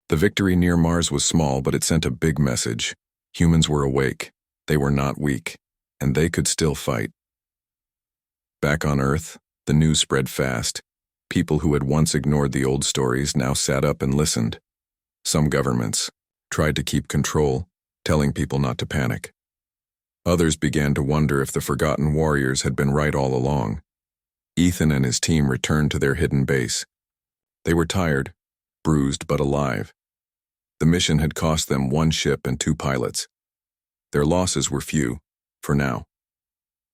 The victory near Mars was small, but it sent a big message. Humans were awake, they were not weak, and they could still fight. Back on Earth, the news spread fast. People who had once ignored the old stories now sat up and listened. Some governments tried to keep control, telling people not to panic. Others began to wonder if the forgotten warriors had been right all along. Ethan and his team returned to their hidden base. They were tired, bruised but alive. The mission had cost them 1 ship and 2 pilots. Their losses were few, for now.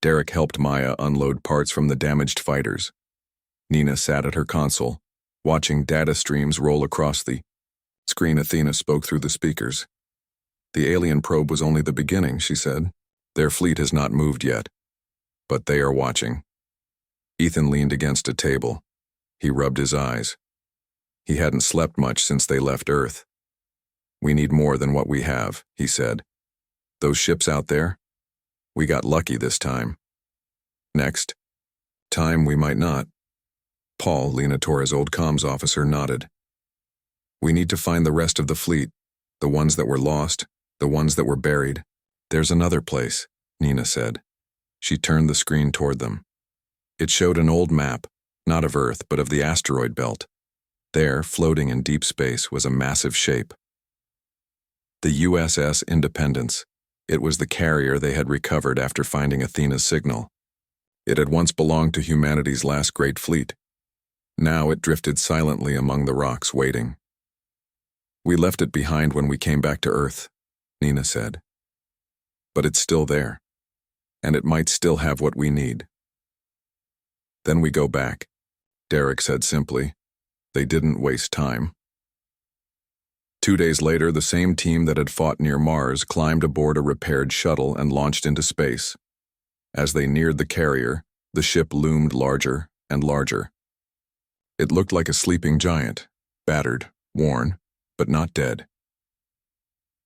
Derek helped Maya unload parts from the damaged fighters. Nina sat at her console, watching data streams roll across the screen. Athena spoke through the speakers. The alien probe was only the beginning, she said. Their fleet has not moved yet, but they are watching. Ethan leaned against a table. He rubbed his eyes. He hadn't slept much since they left Earth. We need more than what we have, he said. Those ships out there? We got lucky this time. Next time we might not. Paul, Lena Torres' old comms officer, nodded. We need to find the rest of the fleet, the ones that were lost, the ones that were buried. There's another place, Nina said. She turned the screen toward them. It showed an old map, not of Earth, but of the asteroid belt. There, floating in deep space, was a massive shape. The USS Independence. It was the carrier they had recovered after finding Athena's signal. It had once belonged to humanity's last great fleet. Now it drifted silently among the rocks, waiting. We left it behind when we came back to Earth, Nina said. But it's still there, and it might still have what we need. Then we go back, Derek said simply. They didn't waste time. 2 days later, the same team that had fought near Mars climbed aboard a repaired shuttle and launched into space. As they neared the carrier, the ship loomed larger and larger. It looked like a sleeping giant, battered, worn, but not dead.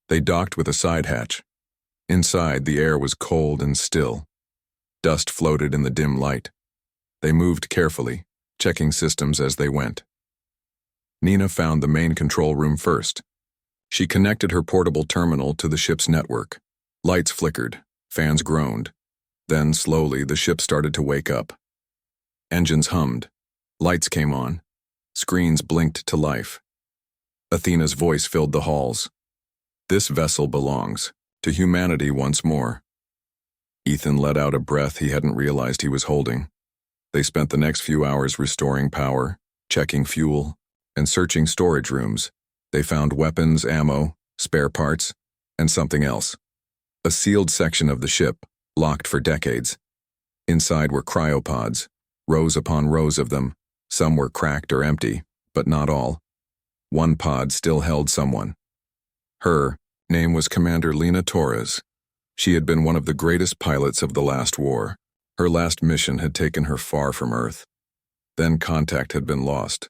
They docked with a side hatch. Inside, the air was cold and still. Dust floated in the dim light. They moved carefully, checking systems as they went. Nina found the main control room first. She connected her portable terminal to the ship's network. Lights flickered, fans groaned. Then, slowly, the ship started to wake up. Engines hummed. Lights came on. Screens blinked to life. Athena's voice filled the halls. This vessel belongs to humanity once more. Ethan let out a breath he hadn't realized he was holding. They spent the next few hours restoring power, checking fuel, and searching storage rooms. They found weapons, ammo, spare parts, and something else. A sealed section of the ship, locked for decades. Inside were cryopods, rows upon rows of them. Some were cracked or empty, but not all. One pod still held someone. Her name was Commander Lena Torres. She had been one of the greatest pilots of the last war. Her last mission had taken her far from Earth. Then contact had been lost.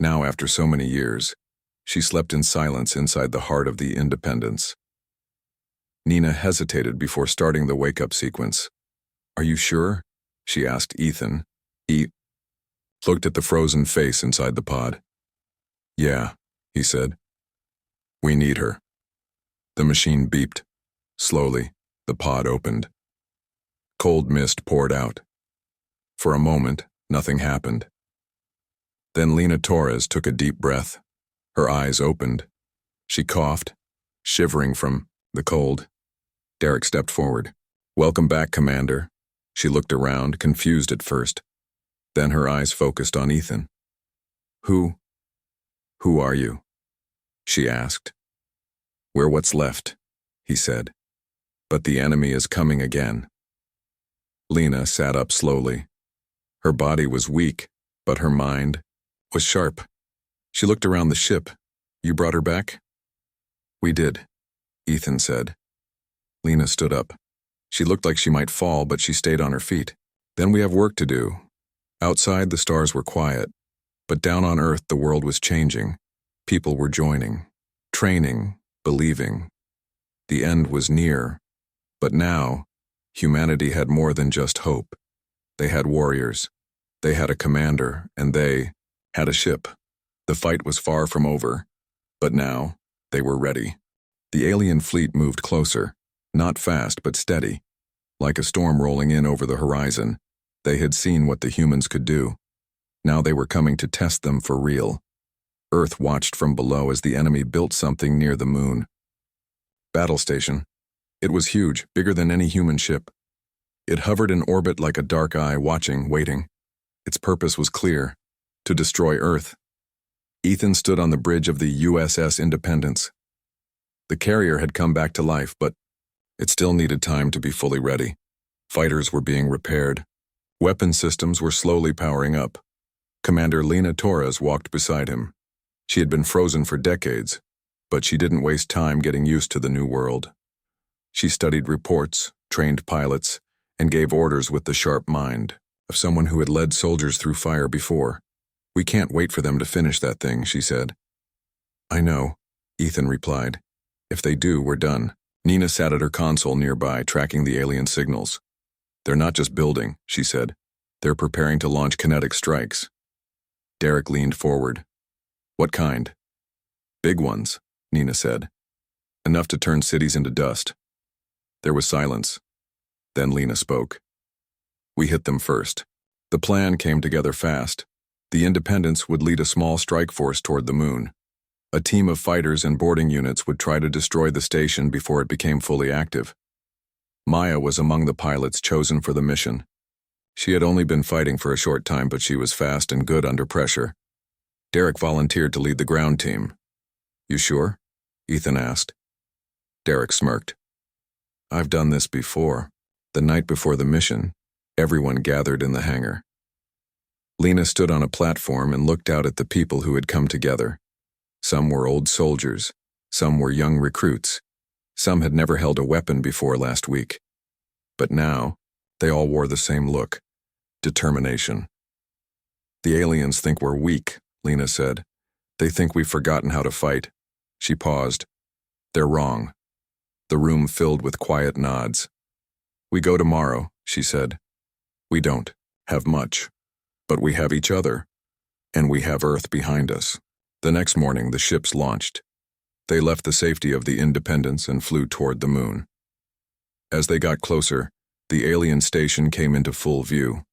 Now, after so many years, she slept in silence inside the heart of the Independence. Nina hesitated before starting the wake-up sequence. Are you sure? She asked Ethan. He looked at the frozen face inside the pod. Yeah, he said. We need her. The machine beeped. Slowly, the pod opened. Cold mist poured out. For a moment, nothing happened. Then Lena Torres took a deep breath. Her eyes opened. She coughed, shivering from the cold. Derek stepped forward. Welcome back, Commander. She looked around, confused at first. Then her eyes focused on Ethan. Who are you? She asked. We're what's left, he said. But the enemy is coming again. Lena sat up slowly. Her body was weak, but her mind was sharp. She looked around the ship. You brought her back? We did, Ethan said. Lena stood up. She looked like she might fall, but she stayed on her feet. Then we have work to do. Outside, the stars were quiet, but down on Earth, the world was changing. People were joining, training, believing. The end was near, but now, humanity had more than just hope. They had warriors. They had a commander, and they had a ship. The fight was far from over. But now, they were ready. The alien fleet moved closer, not fast but steady. Like a storm rolling in over the horizon, they had seen what the humans could do. Now they were coming to test them for real. Earth watched from below as the enemy built something near the moon. Battle station. It was huge, bigger than any human ship. It hovered in orbit like a dark eye, watching, waiting. Its purpose was clear: to destroy Earth. Ethan stood on the bridge of the USS Independence. The carrier had come back to life, but it still needed time to be fully ready. Fighters were being repaired. Weapon systems were slowly powering up. Commander Lena Torres walked beside him. She had been frozen for decades, but she didn't waste time getting used to the new world. She studied reports, trained pilots, and gave orders with the sharp mind of someone who had led soldiers through fire before. "We can't wait for them to finish that thing," she said. "I know," Ethan replied. "If they do, we're done." Nina sat at her console nearby, tracking the alien signals. "They're not just building," she said. "They're preparing to launch kinetic strikes." Derek leaned forward. "What kind?" "Big ones," Nina said. "Enough to turn cities into dust." There was silence. Then Lena spoke. "We hit them first." The plan came together fast. The Independence would lead a small strike force toward the moon. A team of fighters and boarding units would try to destroy the station before it became fully active. Maya was among the pilots chosen for the mission. She had only been fighting for a short time, but she was fast and good under pressure. Derek volunteered to lead the ground team. "You sure?" Ethan asked. Derek smirked. "I've done this before." The night before the mission, everyone gathered in the hangar. Lena stood on a platform and looked out at the people who had come together. Some were old soldiers, some were young recruits, some had never held a weapon before last week. But now, they all wore the same look: determination. "The aliens think we're weak," Lena said. "They think we've forgotten how to fight." She paused. "They're wrong." The room filled with quiet nods. "We go tomorrow," she said. "We don't have much, but we have each other, and we have Earth behind us." The next morning, the ships launched. They left the safety of the Independence and flew toward the moon. As they got closer, the alien station came into full view.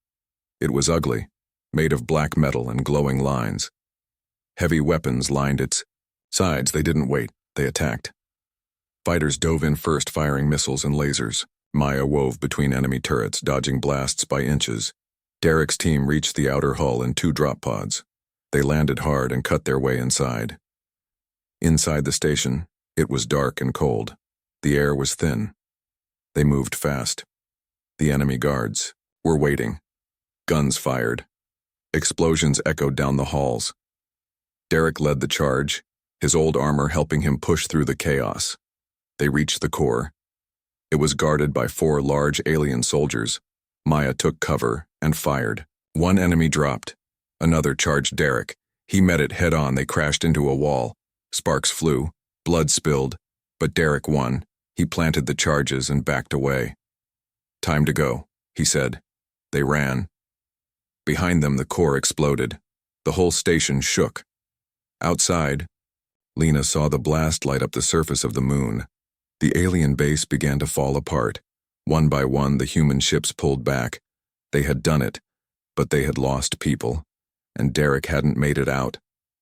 It was ugly, made of black metal and glowing lines. Heavy weapons lined its sides. They didn't wait, they attacked. Fighters dove in first, firing missiles and lasers. Maya wove between enemy turrets, dodging blasts by inches. Derek's team reached the outer hull in 2 drop pods. They landed hard and cut their way inside. Inside the station, it was dark and cold. The air was thin. They moved fast. The enemy guards were waiting. Guns fired. Explosions echoed down the halls. Derek led the charge, his old armor helping him push through the chaos. They reached the core. It was guarded by 4 large alien soldiers. Maya took cover and fired. One enemy dropped. Another charged Derek. He met it head-on. They crashed into a wall. Sparks flew. Blood spilled. But Derek won. He planted the charges and backed away. "Time to go," he said. They ran. Behind them, the core exploded. The whole station shook. Outside, Lena saw the blast light up the surface of the moon. The alien base began to fall apart. One by one, the human ships pulled back. They had done it, but they had lost people, and Derek hadn't made it out.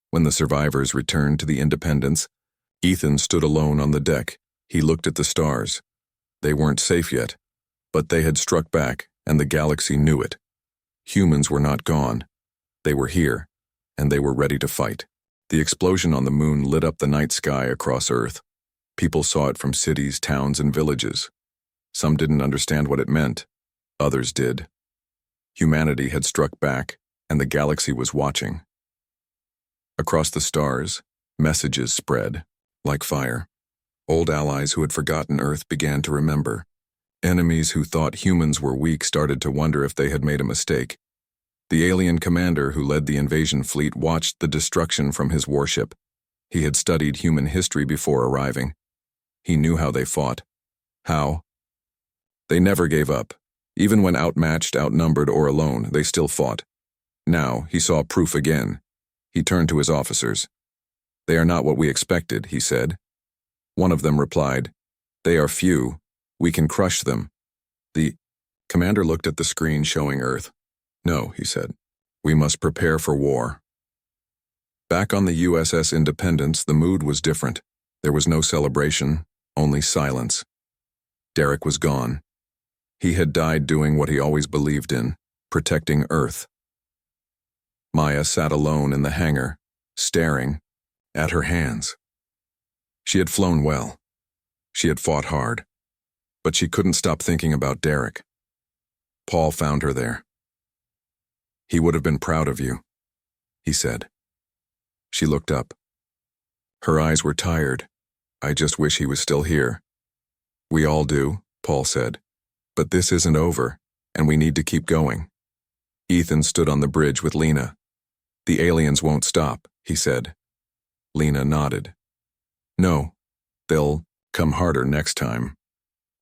When the survivors returned to the Independence, Ethan stood alone on the deck. He looked at the stars. They weren't safe yet, but they had struck back, and the galaxy knew it. Humans were not gone. They were here, and they were ready to fight. The explosion on the moon lit up the night sky across Earth. People saw it from cities, towns, and villages. Some didn't understand what it meant. Others did. Humanity had struck back, and the galaxy was watching. Across the stars, messages spread, like fire. Old allies who had forgotten Earth began to remember. Enemies who thought humans were weak started to wonder if they had made a mistake. The alien commander who led the invasion fleet watched the destruction from his warship. He had studied human history before arriving. He knew how they fought. How? They never gave up. Even when outmatched, outnumbered, or alone, they still fought. Now, he saw proof again. He turned to his officers. They are not what we expected, he said. One of them replied, They are few. We can crush them. The commander looked at the screen showing Earth. No, he said. We must prepare for war. Back on the USS Independence, the mood was different. There was no celebration, only silence. Derek was gone. He had died doing what he always believed in, protecting Earth. Maya sat alone in the hangar, staring at her hands. She had flown well. She had fought hard. But she couldn't stop thinking about Derek. Paul found her there. He would have been proud of you, he said. She looked up. Her eyes were tired. I just wish he was still here. We all do, Paul said. But this isn't over, and we need to keep going. Ethan stood on the bridge with Lena. The aliens won't stop, he said. Lena nodded. No, they'll come harder next time.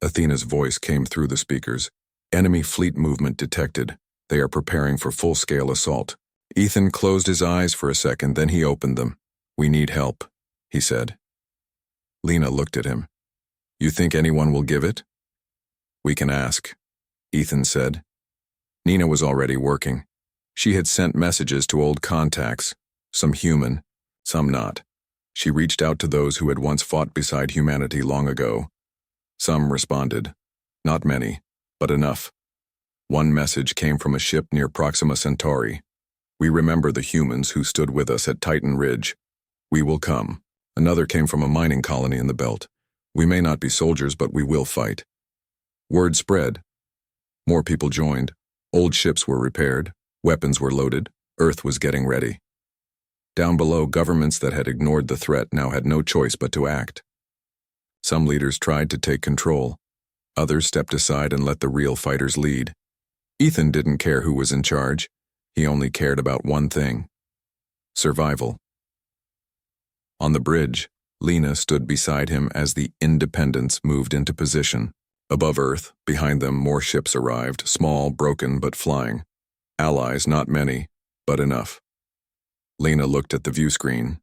Athena's voice came through the speakers. Enemy fleet movement detected. They are preparing for full-scale assault. Ethan closed his eyes for a second, then he opened them. We need help, he said. Lena looked at him. You think anyone will give it? We can ask, Ethan said. Nina was already working. She had sent messages to old contacts, some human, some not. She reached out to those who had once fought beside humanity long ago. Some responded. Not many, but enough. One message came from a ship near Proxima Centauri. We remember the humans who stood with us at Titan Ridge. We will come. Another came from a mining colony in the belt. We may not be soldiers, but we will fight. Word spread. More people joined. Old ships were repaired. Weapons were loaded. Earth was getting ready. Down below, governments that had ignored the threat now had no choice but to act. Some leaders tried to take control. Others stepped aside and let the real fighters lead. Ethan didn't care who was in charge. He only cared about one thing: survival. On the bridge, Lena stood beside him as the Independence moved into position. Above Earth, behind them, more ships arrived, small, broken, but flying. Allies, not many, but enough. Lena looked at the view screen.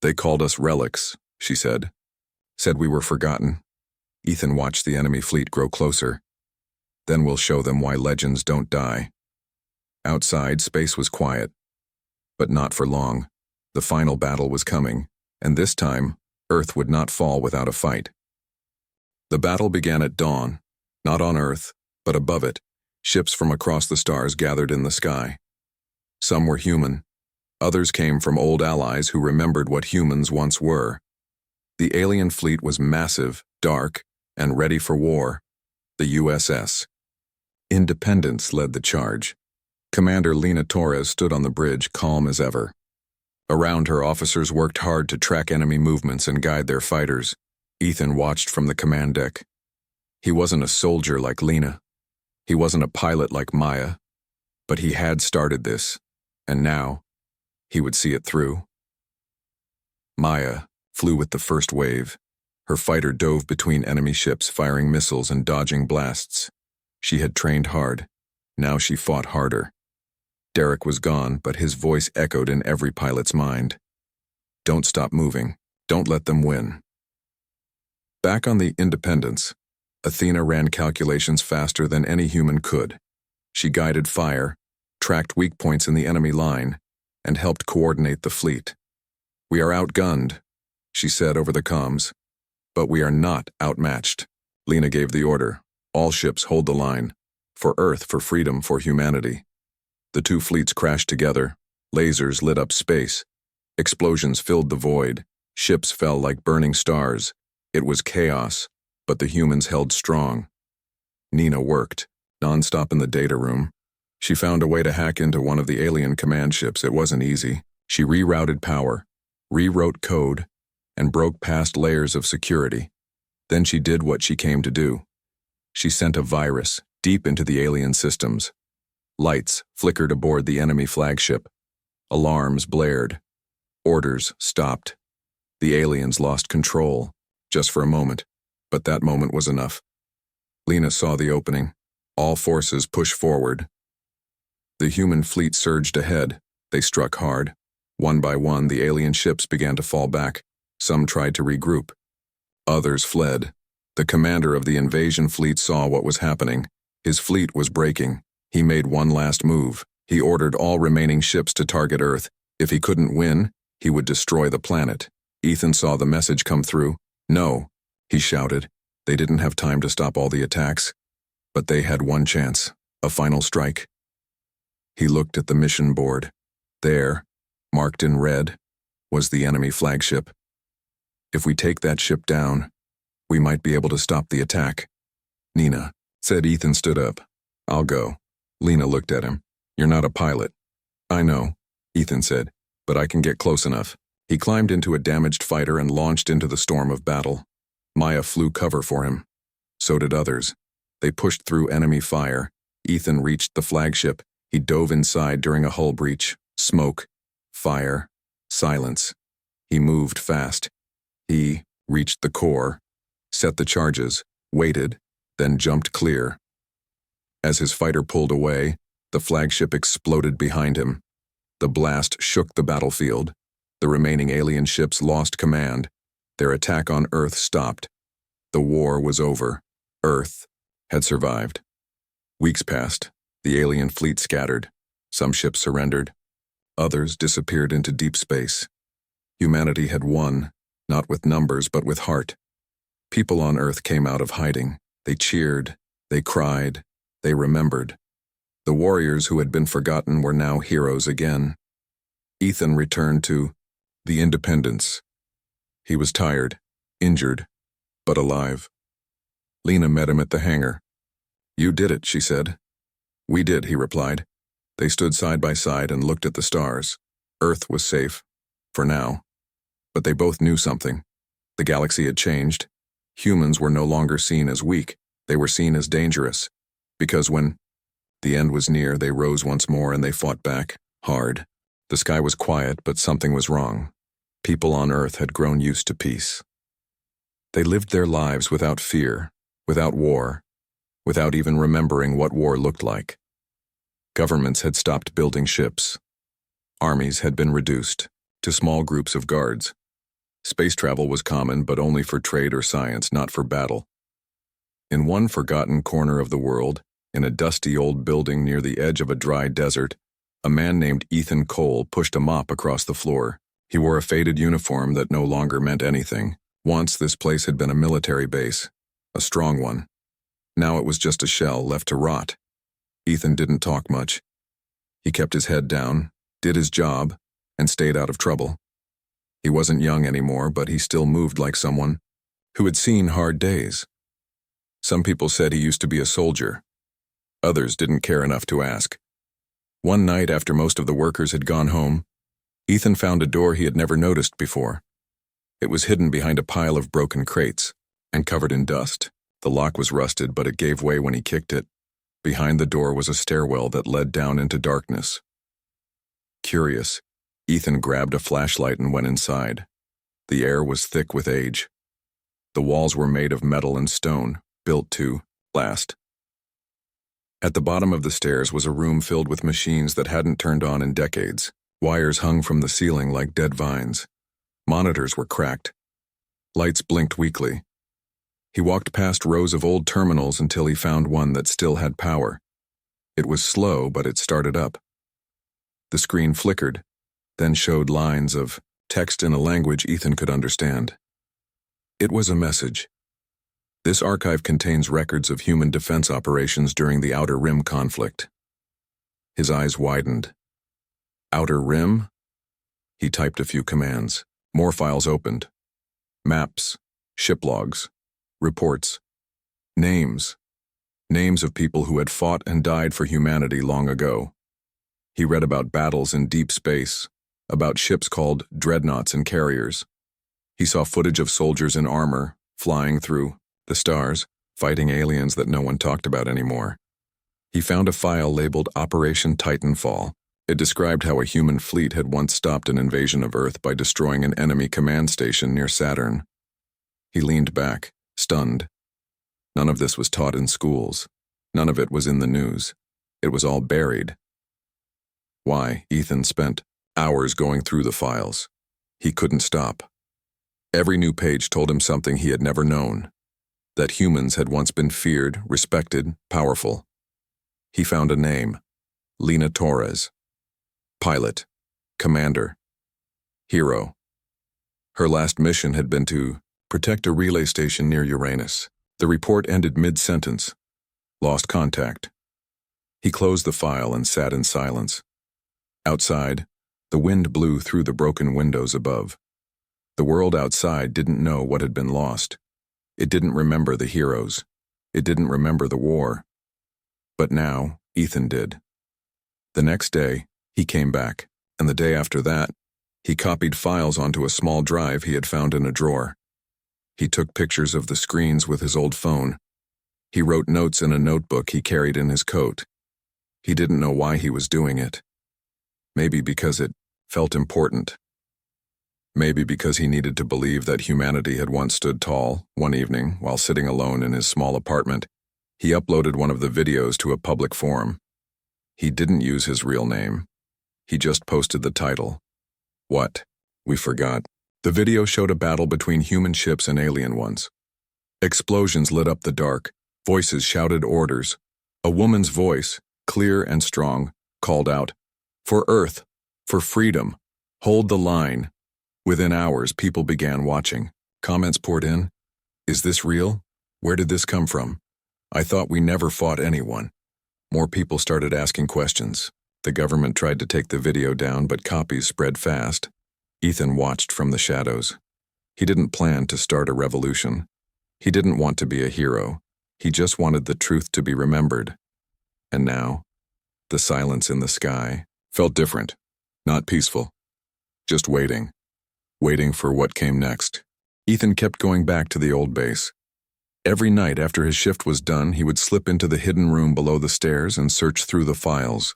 They called us relics, she said. Said we were forgotten. Ethan watched the enemy fleet grow closer. Then we'll show them why legends don't die. Outside, space was quiet. But not for long. The final battle was coming, and this time, Earth would not fall without a fight. The battle began at dawn, not on Earth, but above it. Ships from across the stars gathered in the sky. Some were human. Others came from old allies who remembered what humans once were. The alien fleet was massive, dark, and ready for war. The USS Independence led the charge. Commander Lena Torres stood on the bridge, calm as ever. Around her, officers worked hard to track enemy movements and guide their fighters. Ethan watched from the command deck. He wasn't a soldier like Lena. He wasn't a pilot like Maya. But he had started this, and now he would see it through. Maya flew with the first wave. Her fighter dove between enemy ships, firing missiles and dodging blasts. She had trained hard. Now she fought harder. Derek was gone, but his voice echoed in every pilot's mind. Don't stop moving. Don't let them win. Back on the Independence, Athena ran calculations faster than any human could. She guided fire, tracked weak points in the enemy line, and helped coordinate the fleet. We are outgunned, she said over the comms, but we are not outmatched. Lena gave the order. All ships hold the line. For Earth, for freedom, for humanity. The two fleets crashed together. Lasers lit up space. Explosions filled the void. Ships fell like burning stars. It was chaos, but the humans held strong. Nina worked, nonstop in the data room. She found a way to hack into one of the alien command ships. It wasn't easy. She rerouted power, rewrote code, and broke past layers of security. Then she did what she came to do. She sent a virus deep into the alien systems. Lights flickered aboard the enemy flagship. Alarms blared. Orders stopped. The aliens lost control, just for a moment, but that moment was enough. Lena saw the opening. All forces pushed forward. The human fleet surged ahead. They struck hard. One by one, the alien ships began to fall back. Some tried to regroup. Others fled. The commander of the invasion fleet saw what was happening. His fleet was breaking. He made one last move. He ordered all remaining ships to target Earth. If he couldn't win, he would destroy the planet. Ethan saw the message come through. No, he shouted. They didn't have time to stop all the attacks. But they had one chance, a final strike. He looked at the mission board. There, marked in red, was the enemy flagship. If we take that ship down, we might be able to stop the attack. Nina, said. Ethan stood up. I'll go. Lena looked at him. You're not a pilot. I know, Ethan said, but I can get close enough. He climbed into a damaged fighter and launched into the storm of battle. Maya flew cover for him. So did others. They pushed through enemy fire. Ethan reached the flagship. He dove inside during a hull breach. Smoke, fire, silence. He moved fast. He reached the core, set the charges, waited, then jumped clear. As his fighter pulled away, the flagship exploded behind him. The blast shook the battlefield. The remaining alien ships lost command. Their attack on Earth stopped. The war was over. Earth had survived. Weeks passed. The alien fleet scattered. Some ships surrendered. Others disappeared into deep space. Humanity had won, not with numbers but with heart. People on Earth came out of hiding. They cheered. They cried. They remembered. The warriors who had been forgotten were now heroes again. Ethan returned to the Independence. He was tired, injured, but alive. Lena met him at the hangar. You did it, she said. We did, he replied. They stood side by side and looked at the stars. Earth was safe, for now. But they both knew something. The galaxy had changed. Humans were no longer seen as weak. They were seen as dangerous. Because when the end was near, they rose once more and they fought back, hard. The sky was quiet, but something was wrong. People on Earth had grown used to peace. They lived their lives without fear, without war, without even remembering what war looked like. Governments had stopped building ships. Armies had been reduced to small groups of guards. Space travel was common, but only for trade or science, not for battle. In one forgotten corner of the world, in a dusty old building near the edge of a dry desert, a man named Ethan Cole pushed a mop across the floor. He wore a faded uniform that no longer meant anything. Once this place had been a military base, a strong one. Now it was just a shell left to rot. Ethan didn't talk much. He kept his head down, did his job, and stayed out of trouble. He wasn't young anymore, but he still moved like someone who had seen hard days. Some people said he used to be a soldier. Others didn't care enough to ask. One night, after most of the workers had gone home, Ethan found a door he had never noticed before. It was hidden behind a pile of broken crates and covered in dust. The lock was rusted, but it gave way when he kicked it. Behind the door was a stairwell that led down into darkness. Curious, Ethan grabbed a flashlight and went inside. The air was thick with age. The walls were made of metal and stone, built to last. At the bottom of the stairs was a room filled with machines that hadn't turned on in decades. Wires hung from the ceiling like dead vines. Monitors were cracked. Lights blinked weakly. He walked past rows of old terminals until he found one that still had power. It was slow, but it started up. The screen flickered, then showed lines of text in a language Ethan could understand. It was a message. This archive contains records of human defense operations during the Outer Rim conflict. His eyes widened. Outer Rim? He typed a few commands. More files opened. Maps, ship logs, reports, names. Names of people who had fought and died for humanity long ago. He read about battles in deep space, about ships called dreadnoughts and carriers. He saw footage of soldiers in armor, flying through the stars, fighting aliens that no one talked about anymore. He found a file labeled Operation Titanfall. It described how a human fleet had once stopped an invasion of Earth by destroying an enemy command station near Saturn. He leaned back, stunned. None of this was taught in schools. None of it was in the news. It was all buried. Why, Ethan spent Hours going through the files. He couldn't stop. Every new page told him something he had never known. That humans had once been feared, respected, powerful. He found a name. Lina Torres. Pilot. Commander. Hero. Her last mission had been to protect a relay station near Uranus. The report ended mid-sentence. Lost contact. He closed the file and sat in silence. Outside, the wind blew through the broken windows above. The world outside didn't know what had been lost. It didn't remember the heroes. It didn't remember the war. But now, Ethan did. The next day, he came back, and the day after that, he copied files onto a small drive he had found in a drawer. He took pictures of the screens with his old phone. He wrote notes in a notebook he carried in his coat. He didn't know why he was doing it. Maybe because it felt important. Maybe because he needed to believe that humanity had once stood tall. One evening, while sitting alone in his small apartment, he uploaded one of the videos to a public forum. He didn't use his real name. He just posted the title. What? We forgot. The video showed a battle between human ships and alien ones. Explosions lit up the dark. Voices shouted orders. A woman's voice, clear and strong, called out, "For Earth, for freedom, hold the line." Within hours, people began watching. Comments poured in. Is this real? Where did this come from? I thought we never fought anyone. More people started asking questions. The government tried to take the video down, but copies spread fast. Ethan watched from the shadows. He didn't plan to start a revolution. He didn't want to be a hero. He just wanted the truth to be remembered. And now, the silence in the sky felt different, not peaceful. Just waiting. Waiting for what came next. Ethan kept going back to the old base. Every night after his shift was done, he would slip into the hidden room below the stairs and search through the files.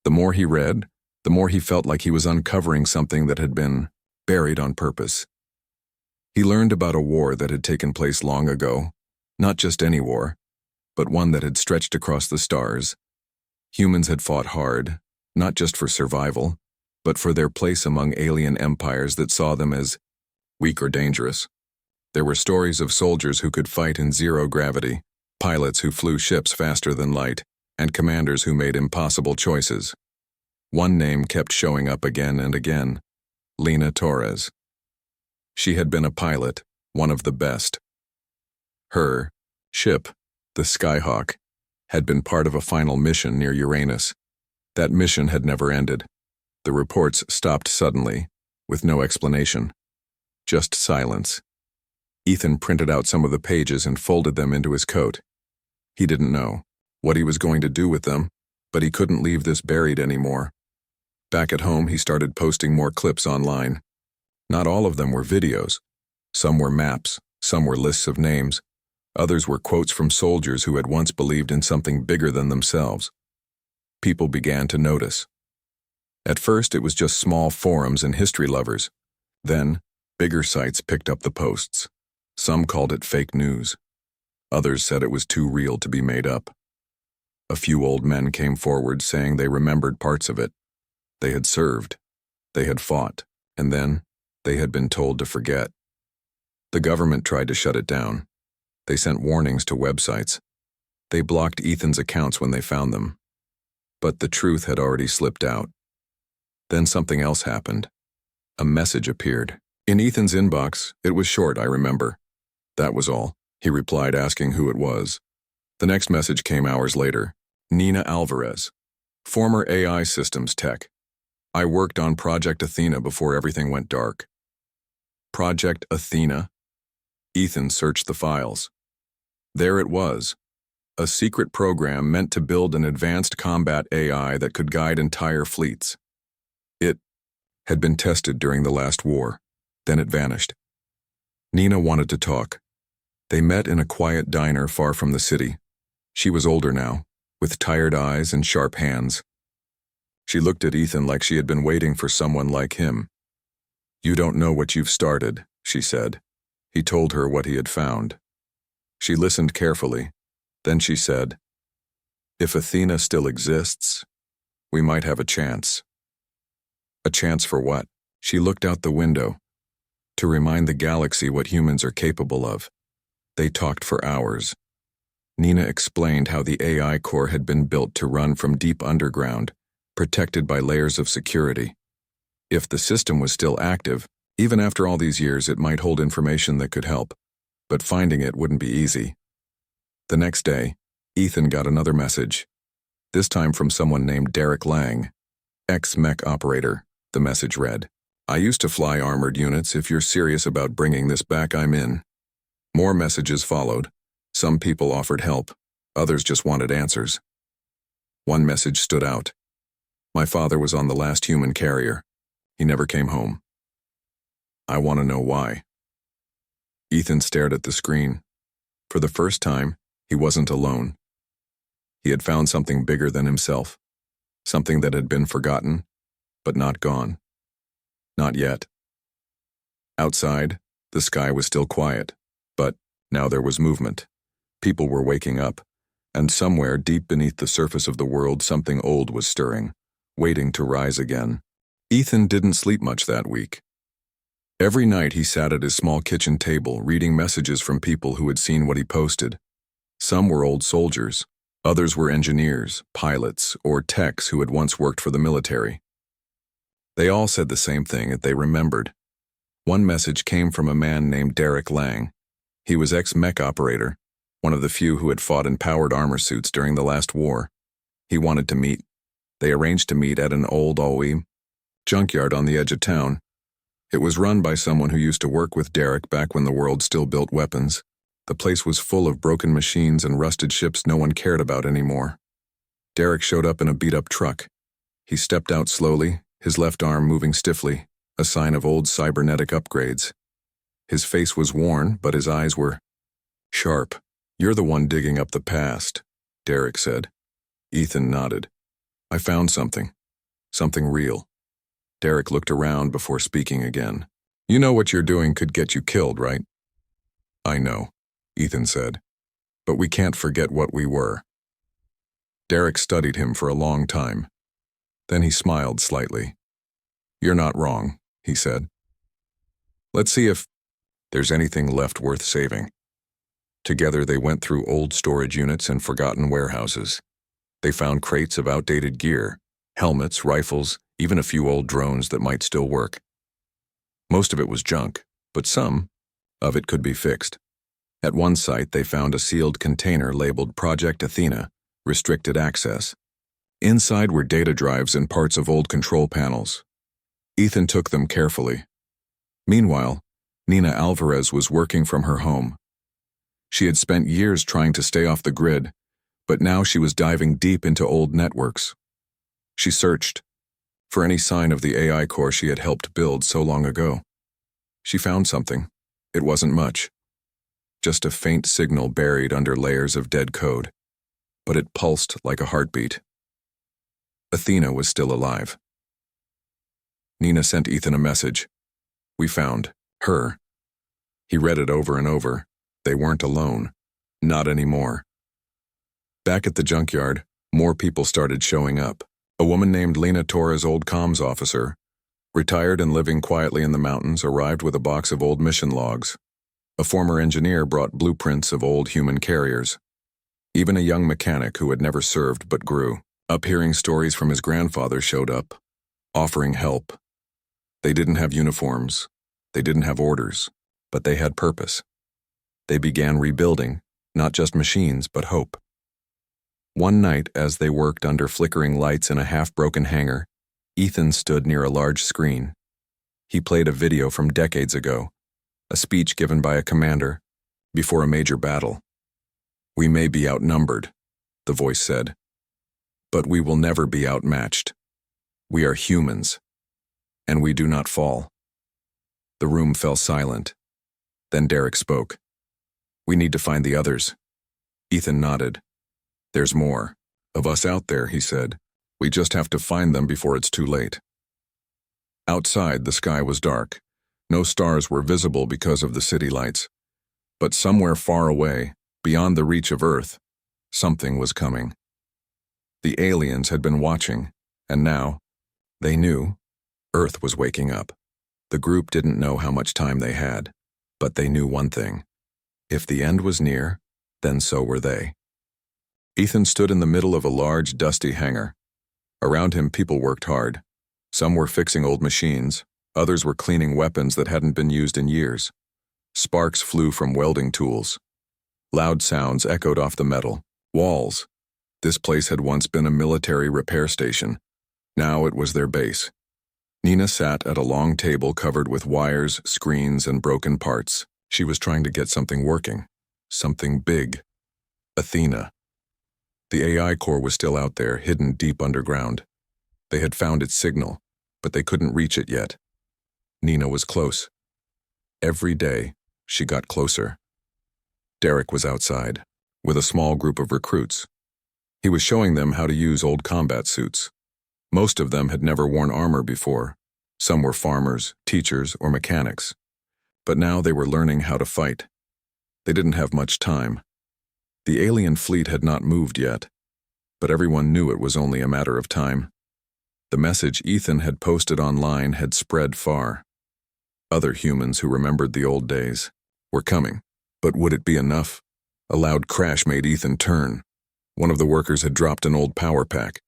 The more he read, the more he felt like he was uncovering something that had been buried on purpose. He learned about a war that had taken place long ago, not just any war, but one that had stretched across the stars. Humans had fought hard, not just for survival, but for their place among alien empires that saw them as weak or dangerous. There were stories of soldiers who could fight in zero gravity, pilots who flew ships faster than light, and commanders who made impossible choices. One name kept showing up again and again: Lina Torres. She had been a pilot, one of the best. Her ship, the Skyhawk, had been part of a final mission near Uranus. That mission had never ended. The reports stopped suddenly, with no explanation. Just silence. Ethan printed out some of the pages and folded them into his coat. He didn't know what he was going to do with them, but he couldn't leave this buried anymore. Back at home, he started posting more clips online. Not all of them were videos. Some were maps, some were lists of names. Others were quotes from soldiers who had once believed in something bigger than themselves. People began to notice. At first, it was just small forums and history lovers. Then, bigger sites picked up the posts. Some called it fake news. Others said it was too real to be made up. A few old men came forward saying they remembered parts of it. They had served. They had fought. And then, they had been told to forget. The government tried to shut it down. They sent warnings to websites. They blocked Ethan's accounts when they found them. But the truth had already slipped out. Then something else happened. A message appeared. In Ethan's inbox, it was short, I remember. That was all. He replied, asking who it was. The next message came hours later. Nina Alvarez, former AI systems tech. I worked on Project Athena before everything went dark. Project Athena? Ethan searched the files. There it was. A secret program meant to build an advanced combat AI that could guide entire fleets. It had been tested during the last war. Then it vanished. Nina wanted to talk. They met in a quiet diner far from the city. She was older now, with tired eyes and sharp hands. She looked at Ethan like she had been waiting for someone like him. You don't know what you've started, she said. He told her what he had found. She listened carefully. Then she said, if Athena still exists, we might have a chance. A chance for what? She looked out the window. To remind the galaxy what humans are capable of. They talked for hours. Nina explained how the AI core had been built to run from deep underground, protected by layers of security. If the system was still active, even after all these years, it might hold information that could help. But finding it wouldn't be easy. The next day, Ethan got another message. This time from someone named Derek Lang, ex-mech operator. The message read, "I used to fly armored units. If you're serious about bringing this back, I'm in." More messages followed. Some people offered help. Others just wanted answers. One message stood out. "My father was on the last human carrier. He never came home. I want to know why." Ethan stared at the screen. For the first time, he wasn't alone. He had found something bigger than himself. Something that had been forgotten, but not gone. Not yet. Outside, the sky was still quiet, but now there was movement. People were waking up, and somewhere deep beneath the surface of the world something old was stirring, waiting to rise again. Ethan didn't sleep much that week. Every night he sat at his small kitchen table reading messages from people who had seen what he posted. Some were old soldiers, others were engineers, pilots, or techs who had once worked for the military. They all said the same thing that they remembered. One message came from a man named Derek Lang. He was ex-mech operator, one of the few who had fought in powered armor suits during the last war. He wanted to meet. They arranged to meet at an old OE junkyard on the edge of town. It was run by someone who used to work with Derek back when the world still built weapons. The place was full of broken machines and rusted ships no one cared about anymore. Derek showed up in a beat-up truck. He stepped out slowly, his left arm moving stiffly, a sign of old cybernetic upgrades. His face was worn, but his eyes were sharp. "You're the one digging up the past," Derek said. Ethan nodded. "I found something. Something real." Derek looked around before speaking again. "You know what you're doing could get you killed, right?" "I know," Ethan said. "But we can't forget what we were." Derek studied him for a long time. Then he smiled slightly. "You're not wrong," he said. "Let's see if there's anything left worth saving." Together they went through old storage units and forgotten warehouses. They found crates of outdated gear, helmets, rifles, even a few old drones that might still work. Most of it was junk, but some of it could be fixed. At one site they found a sealed container labeled Project Athena, restricted access. Inside were data drives and parts of old control panels. Ethan took them carefully. Meanwhile, Nina Alvarez was working from her home. She had spent years trying to stay off the grid, but now she was diving deep into old networks. She searched for any sign of the AI core she had helped build so long ago. She found something. It wasn't much. Just a faint signal buried under layers of dead code. But it pulsed like a heartbeat. Athena was still alive. Nina sent Ethan a message. "We found her." He read it over and over. They weren't alone. Not anymore. Back at the junkyard, more people started showing up. A woman named Lena Torres, old comms officer, retired and living quietly in the mountains, arrived with a box of old mission logs. A former engineer brought blueprints of old human carriers. Even a young mechanic who had never served but grew up hearing stories from his grandfather showed up, offering help. They didn't have uniforms. They didn't have orders, but they had purpose. They began rebuilding, not just machines, but hope. One night, as they worked under flickering lights in a half-broken hangar, Ethan stood near a large screen. He played a video from decades ago, a speech given by a commander before a major battle. "We may be outnumbered," the voice said, "but we will never be outmatched. We are humans, and we do not fall." The room fell silent. Then Derek spoke. "We need to find the others." Ethan nodded. "There's more of us out there," he said. "We just have to find them before it's too late." Outside, the sky was dark. No stars were visible because of the city lights. But somewhere far away, beyond the reach of Earth, something was coming. The aliens had been watching, and now they knew Earth was waking up. The group didn't know how much time they had, but they knew one thing. If the end was near, then so were they. Ethan stood in the middle of a large, dusty hangar. Around him, people worked hard. Some were fixing old machines, others were cleaning weapons that hadn't been used in years. Sparks flew from welding tools. Loud sounds echoed off the metal walls. This place had once been a military repair station. Now it was their base. Nina sat at a long table covered with wires, screens, and broken parts. She was trying to get something working. Something big. Athena. The AI core was still out there, hidden deep underground. They had found its signal, but they couldn't reach it yet. Nina was close. Every day, she got closer. Derek was outside, with a small group of recruits. He was showing them how to use old combat suits. Most of them had never worn armor before. Some were farmers, teachers, or mechanics. But now they were learning how to fight. They didn't have much time. The alien fleet had not moved yet, but everyone knew it was only a matter of time. The message Ethan had posted online had spread far. Other humans who remembered the old days were coming. But would it be enough? A loud crash made Ethan turn. One of the workers had dropped an old power pack.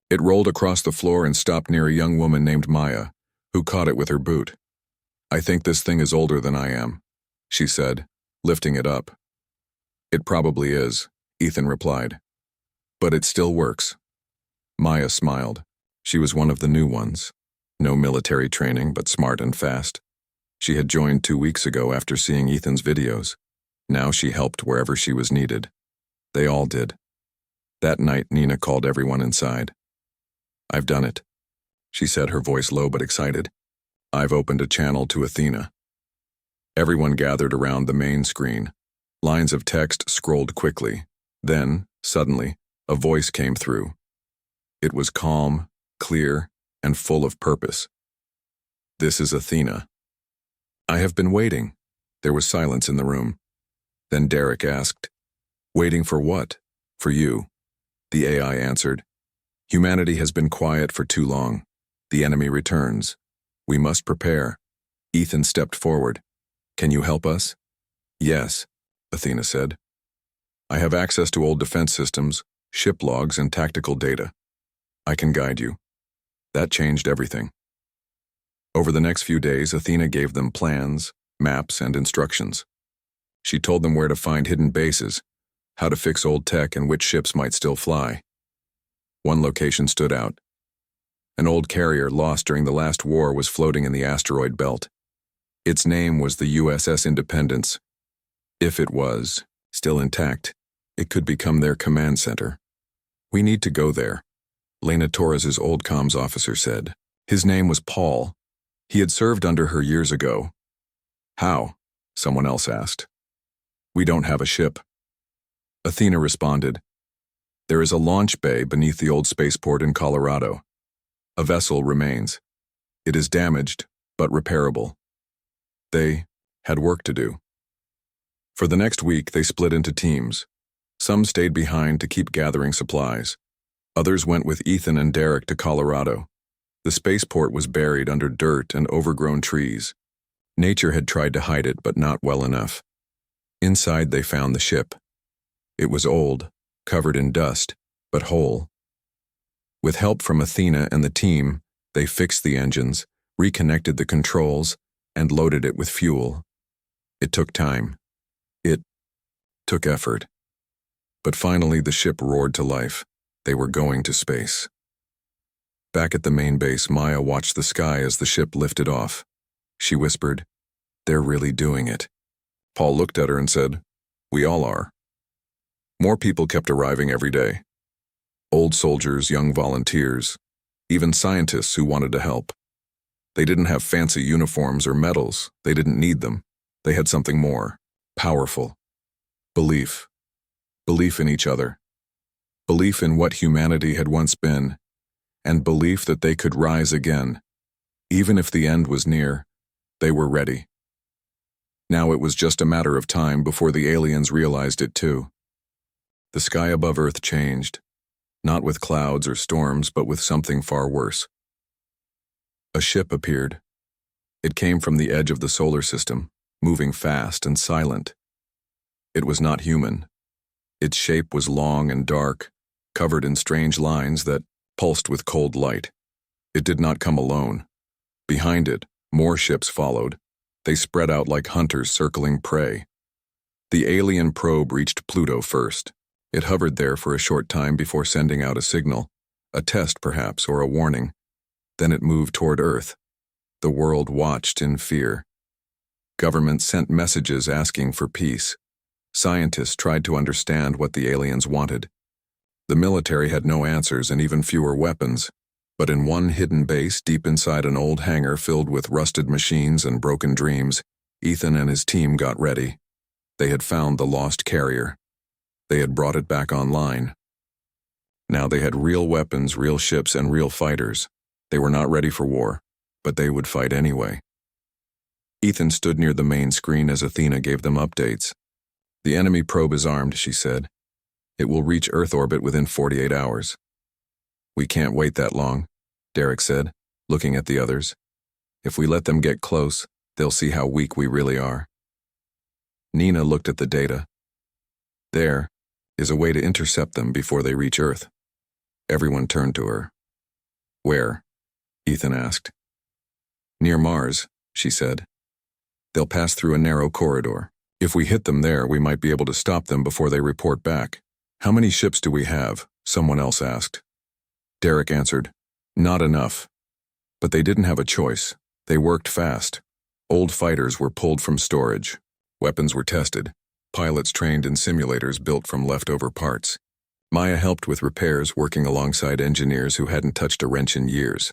It rolled across the floor and stopped near a young woman named Maya, who caught it with her boot. "I think this thing is older than I am," she said, lifting it up. "It probably is," Ethan replied. "But it still works." Maya smiled. She was one of the new ones. No military training, but smart and fast. She had joined 2 weeks ago after seeing Ethan's videos. Now she helped wherever she was needed. They all did. That night, Nina called everyone inside. "I've done it," she said, her voice low but excited. "I've opened a channel to Athena." Everyone gathered around the main screen. Lines of text scrolled quickly. Then, suddenly, a voice came through. It was calm, clear, and full of purpose. "This is Athena." "I have been waiting." There was silence in the room. Then Derek asked, "Waiting for what?" "For you." The AI answered, "Humanity has been quiet for too long. The enemy returns. We must prepare." Ethan stepped forward. "Can you help us?" "Yes," Athena said. "I have access to old defense systems, ship logs, and tactical data. I can guide you." That changed everything. Over the next few days, Athena gave them plans, maps, and instructions. She told them where to find hidden bases, how to fix old tech, and which ships might still fly. One location stood out. An old carrier lost during the last war was floating in the asteroid belt. Its name was the USS Independence. If it was still intact, it could become their command center. "We need to go there," Lena Torres's old comms officer said. His name was Paul. He had served under her years ago. "How?" someone else asked. "We don't have a ship." Athena responded, "There is a launch bay beneath the old spaceport in Colorado. A vessel remains. It is damaged, but repairable." They had work to do. For the next week, they split into teams. Some stayed behind to keep gathering supplies. Others went with Ethan and Derek to Colorado. The spaceport was buried under dirt and overgrown trees. Nature had tried to hide it, but not well enough. Inside, they found the ship. It was old, covered in dust, but whole. With help from Athena and the team, they fixed the engines, reconnected the controls, and loaded it with fuel. It took time. It took effort. But finally, the ship roared to life. They were going to space. Back at the main base, Maya watched the sky as the ship lifted off. She whispered, "They're really doing it." Paul looked at her and said, "We all are." More people kept arriving every day. Old soldiers, young volunteers, even scientists who wanted to help. They didn't have fancy uniforms or medals. They didn't need them. They had something more, powerful. Belief. Belief in each other. Belief in what humanity had once been, and belief that they could rise again. Even if the end was near, they were ready. Now it was just a matter of time before the aliens realized it too. The sky above Earth changed, not with clouds or storms, but with something far worse. A ship appeared. It came from the edge of the solar system, moving fast and silent. It was not human. Its shape was long and dark, covered in strange lines that pulsed with cold light. It did not come alone. Behind it, more ships followed. They spread out like hunters circling prey. The alien probe reached Pluto first. It hovered there for a short time before sending out a signal, a test perhaps, or a warning. Then it moved toward Earth. The world watched in fear. Governments sent messages asking for peace. Scientists tried to understand what the aliens wanted. The military had no answers and even fewer weapons. But in one hidden base deep inside an old hangar filled with rusted machines and broken dreams, Ethan and his team got ready. They had found the lost carrier. They had brought it back online. Now they had real weapons, real ships, and real fighters. They were not ready for war, but they would fight anyway. Ethan stood near the main screen as Athena gave them updates. "The enemy probe is armed," she said. "It will reach Earth orbit within 48 hours. "We can't wait that long," Derek said, looking at the others. "If we let them get close, they'll see how weak we really are." Nina looked at the data. "There is a way to intercept them before they reach Earth." Everyone turned to her. "Where?" Ethan asked. "Near Mars," she said. "They'll pass through a narrow corridor. If we hit them there, we might be able to stop them before they report back." "How many ships do we have?" someone else asked. Derek answered, "Not enough." But they didn't have a choice. They worked fast. Old fighters were pulled from storage. Weapons were tested. Pilots trained in simulators built from leftover parts. Maya helped with repairs, working alongside engineers who hadn't touched a wrench in years.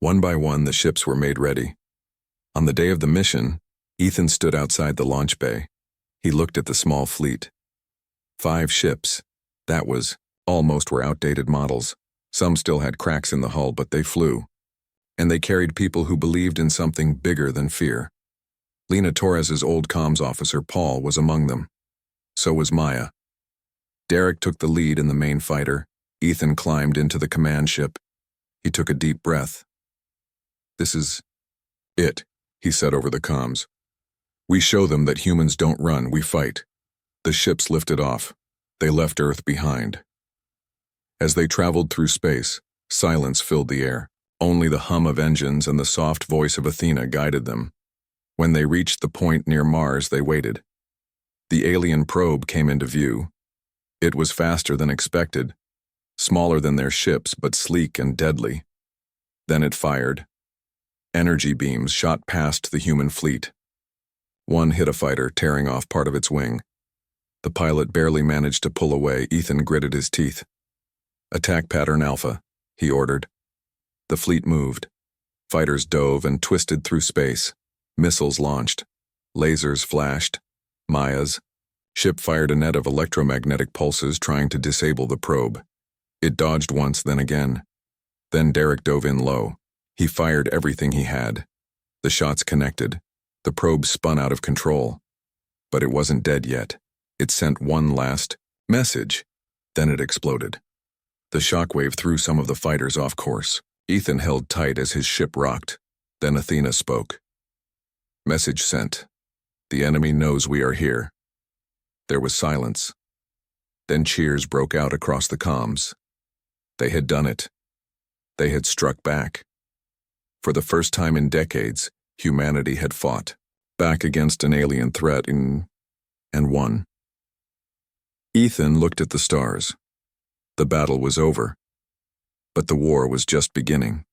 One by one, the ships were made ready. On the day of the mission, Ethan stood outside the launch bay. He looked at the small fleet. 5 ships. That was, almost were outdated models. Some still had cracks in the hull, but they flew. And they carried people who believed in something bigger than fear. Lena Torres's old comms officer, Paul, was among them. So was Maya. Derek took the lead in the main fighter. Ethan climbed into the command ship. He took a deep breath. "This is it," he said over the comms. "We show them that humans don't run, we fight." The ships lifted off. They left Earth behind. As they traveled through space, silence filled the air. Only the hum of engines and the soft voice of Athena guided them. When they reached the point near Mars, they waited. The alien probe came into view. It was faster than expected, smaller than their ships, but sleek and deadly. Then it fired. Energy beams shot past the human fleet. One hit a fighter, tearing off part of its wing. The pilot barely managed to pull away. Ethan gritted his teeth. "Attack pattern Alpha," he ordered. The fleet moved. Fighters dove and twisted through space. Missiles launched. Lasers flashed. Maya's ship fired a net of electromagnetic pulses trying to disable the probe. It dodged once, then again. Then Derek dove in low. He fired everything he had. The shots connected. The probe spun out of control. But it wasn't dead yet. It sent one last message. Then it exploded. The shockwave threw some of the fighters off course. Ethan held tight as his ship rocked. Then Athena spoke. "Message sent. The enemy knows we are here." There was silence. Then cheers broke out across the comms. They had done it. They had struck back. For the first time in decades, humanity had fought back against an alien threat and won. Ethan looked at the stars. The battle was over. But the war was just beginning.